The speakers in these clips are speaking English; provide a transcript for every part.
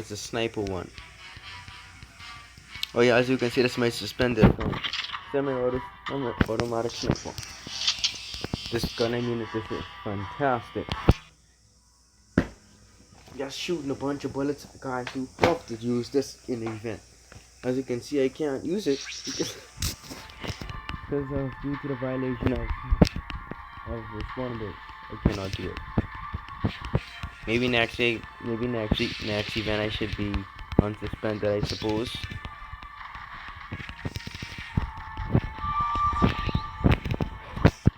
It's the sniper one. Oh yeah, as you can see, that's my suspended semi-automatic sniper. This gun, I mean, this is fantastic. Just shooting a bunch of bullets at guys who love to use this in the event. As you can see, I can't use it because of due to the violation of Respawnables. I cannot do it. Maybe next event I should be unsuspended, I suppose.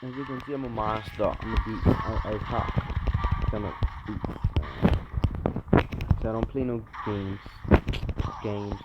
As you can see, I'm a master. I'm a beast. I talk. I'm a beast. So I don't play no games. Games.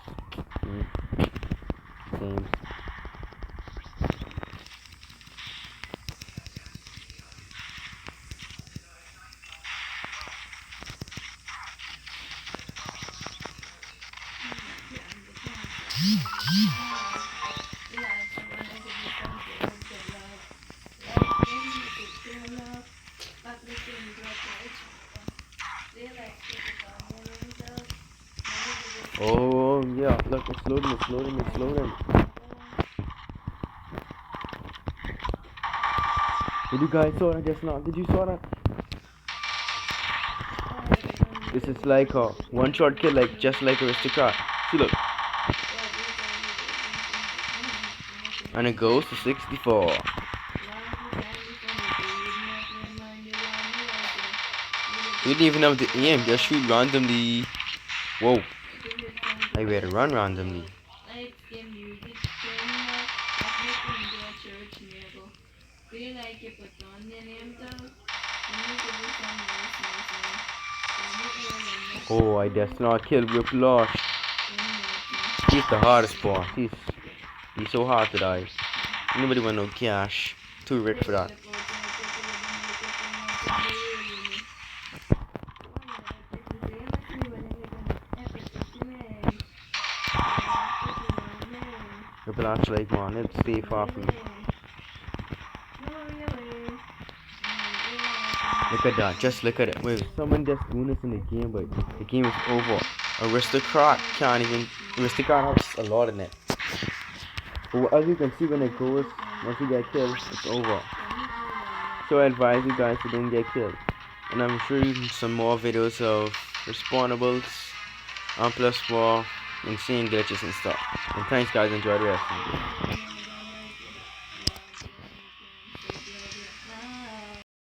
Oh yeah, look, it's loading. Did you guys saw that just now? Did you saw that? This is like a one-shot kill, like just like Aristocrat. See, look. And it goes to 64. We didn't even have the aim, just shoot randomly. Whoa. I better run randomly. Oh, I just not killed Whiplash. He's the hardest boss. He's so hard to die. Nobody want no cash. Too rich for that. Whiplash like man, it'll stay far from me. Look at that, just look at it. Wait, someone just doing this in the game, but the game is over. Aristocrat has a lot in it. But as you can see when it goes, once you get killed, it's over. So I advise you guys to don't get killed. And I'm sure you can some more videos of Respawnables, +4, insane glitches and stuff. And thanks guys, enjoy the rest of the video.